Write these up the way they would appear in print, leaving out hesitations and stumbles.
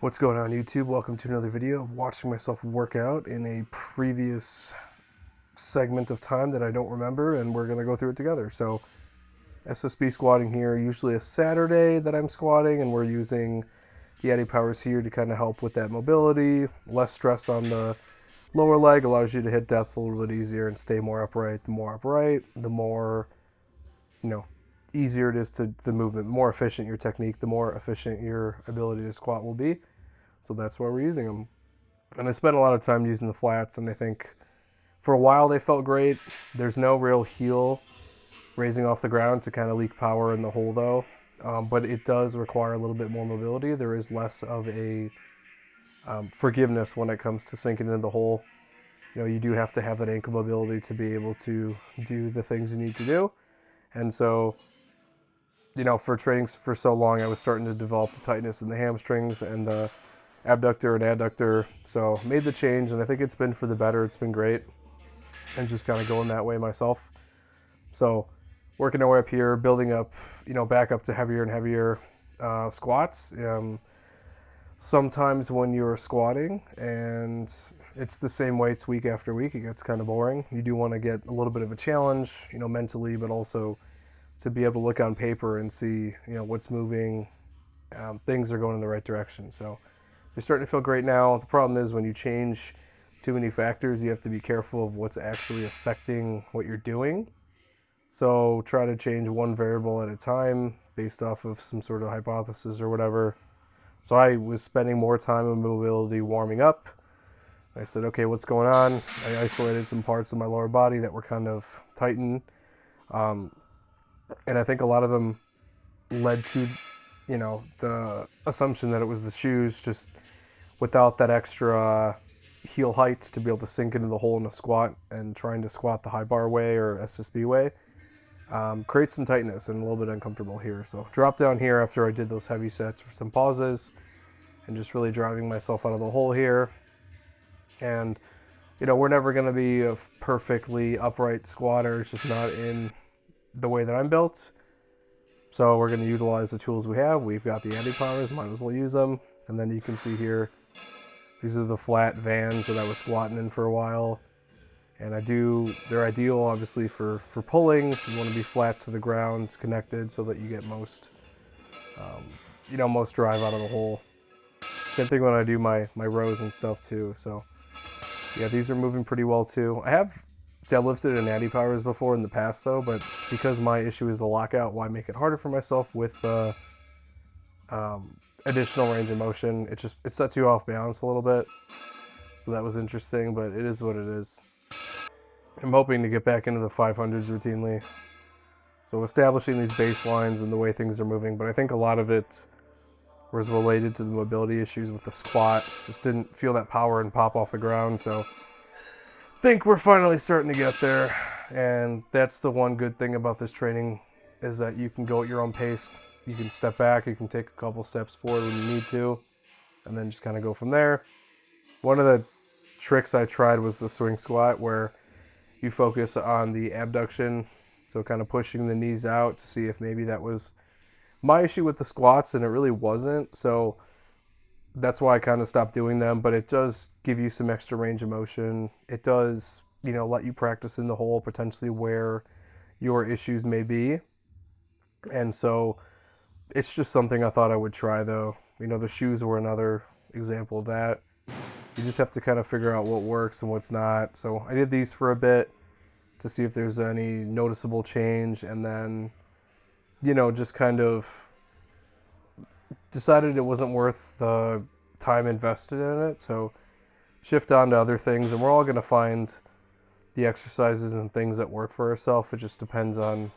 What's going on, YouTube? Welcome to another video of watching myself work out in a previous segment of time that I don't remember, and we're going to go through it together. So SSB squatting here, usually a Saturday that I'm squatting, and we're using the Addy Powers here to kind of help with that mobility, less stress on the lower leg, allows you to hit depth a little bit easier and stay more upright. The more upright, the more, easier it is to the movement, the more efficient your technique, the more efficient your ability to squat will be. So that's why we're using them. And I spent a lot of time using the flats, and I think for a while they felt great. There's no real heel raising off the ground to kind of leak power in the hole though. But it does require a little bit more mobility. There is less of a forgiveness when it comes to sinking into the hole. You do have to have that ankle mobility to be able to do the things you need to do. And so, for training for so long, I was starting to develop the tightness in the hamstrings and the abductor and adductor. So made the change, and I think it's been for the better. It's been great, and just kind of going that way myself. So working our way up here, building up, back up to heavier and heavier squats. Sometimes when you're squatting and it's the same weights week after week, it gets kind of boring. You do want to get a little bit of a challenge, mentally, but also to be able to look on paper and see, what's moving. Things are going in the right direction. So they're starting to feel great now. The problem is when you change too many factors, you have to be careful of what's actually affecting what you're doing. So try to change one variable at a time based off of some sort of hypothesis or whatever. So I was spending more time on mobility warming up. I said, okay, what's going on? I isolated some parts of my lower body that were kind of tightened. And I think a lot of them led to, the assumption that it was the shoes, just without that extra heel height to be able to sink into the hole in a squat, and trying to squat the high bar way or SSB way. Creates some tightness and a little bit uncomfortable here. So drop down here after I did those heavy sets for some pauses and just really driving myself out of the hole here. And, we're never going to be a perfectly upright squatter. It's just not in the way that I'm built. So we're going to utilize the tools we have. We've got the Addy Powers, might as well use them. And then you can see here, these are the flat vans that I was squatting in for a while. And they're ideal obviously for pulling. You want to be flat to the ground, connected, so that you get most drive out of the hole. Same thing when I do my rows and stuff too. So yeah, these are moving pretty well too. I have deadlifted in Addy Powers before in the past though, but because my issue is the lockout, why make it harder for myself with the additional range of motion? It sets you off balance a little bit. So that was interesting, but it is what it is. I'm hoping to get back into the 500s routinely. So establishing these baselines and the way things are moving, but I think a lot of it was related to the mobility issues with the squat. Just didn't feel that power and pop off the ground. So I think we're finally starting to get there. And that's the one good thing about this training, is that you can go at your own pace. You can step back, you can take a couple steps forward when you need to, and then just kind of go from there. One of the tricks I tried was the swing squat, where you focus on the abduction, so kind of pushing the knees out to see if maybe that was my issue with the squats, and it really wasn't. So that's why I kind of stopped doing them, but it does give you some extra range of motion. It does, let you practice in the hole potentially where your issues may be. And so it's just something I thought I would try though. The shoes were another example of that. You just have to kind of figure out what works and what's not. So I did these for a bit to see if there's any noticeable change, and then, just kind of decided it wasn't worth the time invested in it. So shift on to other things, and we're all going to find the exercises and things that work for ourselves. It just depends on,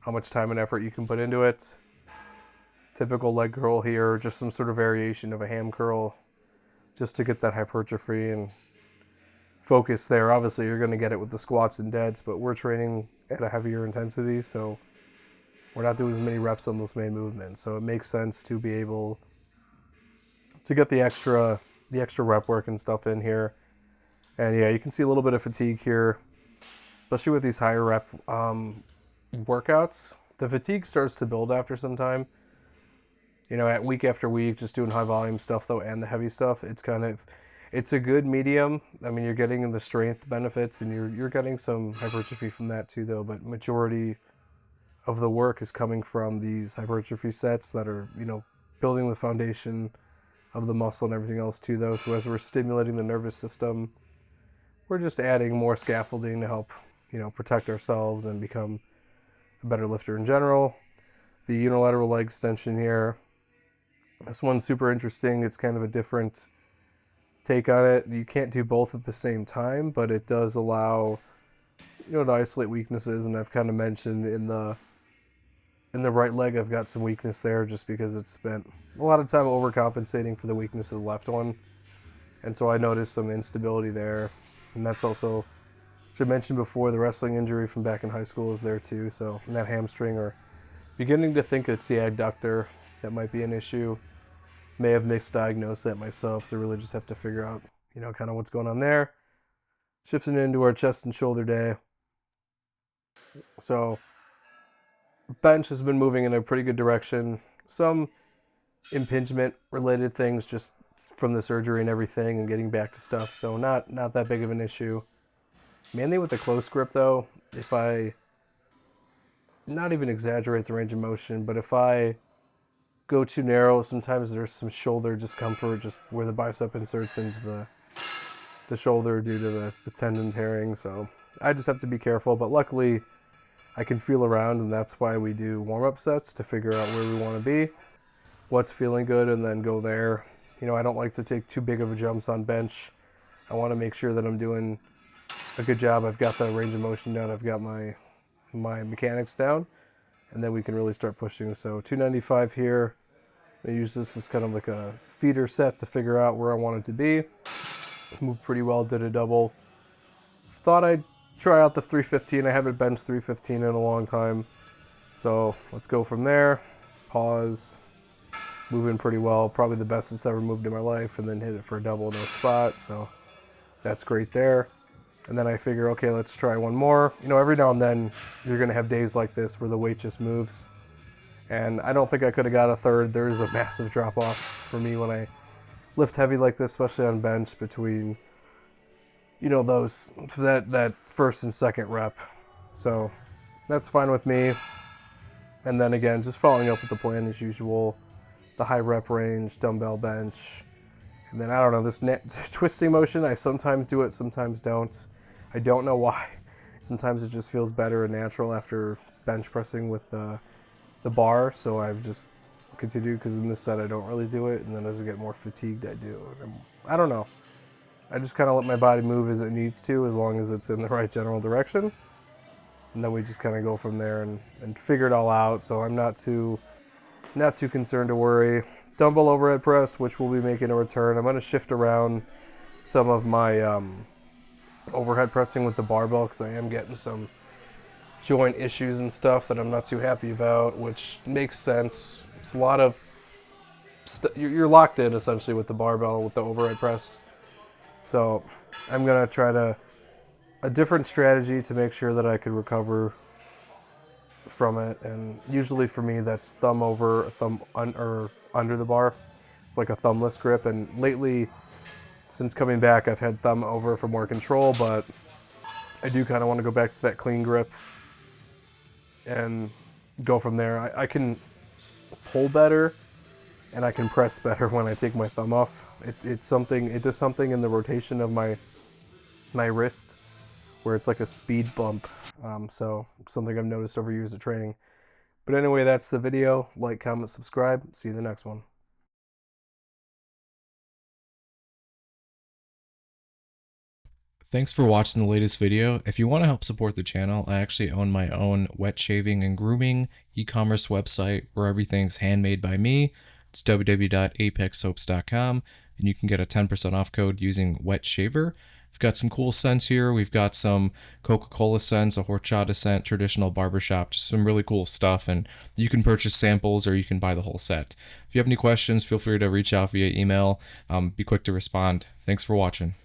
how much time and effort you can put into it. Typical leg curl here, just some sort of variation of a ham curl, just to get that hypertrophy and focus there. Obviously, you're going to get it with the squats and deads, but we're training at a heavier intensity, so we're not doing as many reps on those main movements. So it makes sense to be able to get the extra rep work and stuff in here. And yeah, you can see a little bit of fatigue here, especially with these higher rep workouts. The fatigue starts to build after some time. you know, at week after week, just doing high volume stuff though, and the heavy stuff, it's a good medium. I mean, you're getting the strength benefits, and you're getting some hypertrophy from that too, though. But majority of the work is coming from these hypertrophy sets that are, you know, building the foundation of the muscle and everything else too, though. So as we're stimulating the nervous system, we're just adding more scaffolding to help, you know, protect ourselves and become a better lifter in general. The unilateral leg extension here. This one's super interesting. It's kind of a different take on it. You can't do both at the same time, but it does allow, you know, to isolate weaknesses. And I've kind of mentioned in the right leg, I've got some weakness there just because it's spent a lot of time overcompensating for the weakness of the left one. And so I noticed some instability there. And that's also, which I mentioned before, the wrestling injury from back in high school is there too. So in that hamstring, or beginning to think it's the adductor that might be an issue. May have misdiagnosed that myself, so really just have to figure out, you know, kind of what's going on there. Shifting into our chest and shoulder day. So bench has been moving in a pretty good direction. Some impingement related things just from the surgery and everything and getting back to stuff. So not that big of an issue. Mainly with the close grip though, if I not even exaggerate the range of motion, but if I go too narrow, sometimes there's some shoulder discomfort just where the bicep inserts into the shoulder due to the tendon tearing. So I just have to be careful, but luckily I can feel around, and that's why we do warm-up sets to figure out where we want to be, what's feeling good, and then go there. You know, I don't like to take too big of a jumps on bench. I want to make sure that I'm doing a good job. I've got the range of motion down, I've got my mechanics down, and then we can really start pushing. So 295 here. I use this as kind of like a feeder set to figure out where I want it to be. Moved pretty well, did a double. Thought I'd try out the 315. I haven't benched 315 in a long time. So let's go from there. Pause. Moving pretty well. Probably the best it's ever moved in my life, and then hit it for a double, no spot. So that's great there. And then I figure, okay, let's try one more. You know, every now and then you're going to have days like this where the weight just moves. And I don't think I could have got a third. There is a massive drop off for me when I lift heavy like this, especially on bench, between, you know, those, that first and second rep. So that's fine with me. And then again, just following up with the plan as usual, the high rep range, dumbbell bench. And then I don't know, this twisting motion, I sometimes do it, sometimes don't. I don't know why. Sometimes it just feels better and natural after bench pressing with the bar, so I've just continued, because in this set I don't really do it, and then as I get more fatigued I do. And I don't know. I just kind of let my body move as it needs to, as long as it's in the right general direction. And then we just kind of go from there and figure it all out, so I'm not too concerned to worry. Dumbbell overhead press, which will be making a return. I'm going to shift around some of my overhead pressing with the barbell, because I am getting some joint issues and stuff that I'm not too happy about, which makes sense. It's a lot of you're locked in essentially with the barbell with the overhead press. So I'm gonna try a different strategy to make sure that I could recover from it. And usually for me that's thumb over, thumb or under the bar. It's like a thumbless grip. And lately, since coming back, I've had thumb over for more control, but I do kind of want to go back to that clean grip and go from there. I can pull better and I can press better when I take my thumb off. It does something in the rotation of my wrist where it's like a speed bump. So something I've noticed over years of training. But anyway, that's the video. Like, comment, subscribe. See you in the next one. Thanks for watching the latest video. If you want to help support the channel, I actually own my own wet shaving and grooming e-commerce website where everything's handmade by me. It's www.apexsoaps.com, and you can get a 10% off code using wet shaver. We've got some cool scents here. We've got some Coca-Cola scents, a horchata scent, traditional barbershop, just some really cool stuff. And you can purchase samples or you can buy the whole set. If you have any questions, feel free to reach out via email. Be quick to respond. Thanks for watching.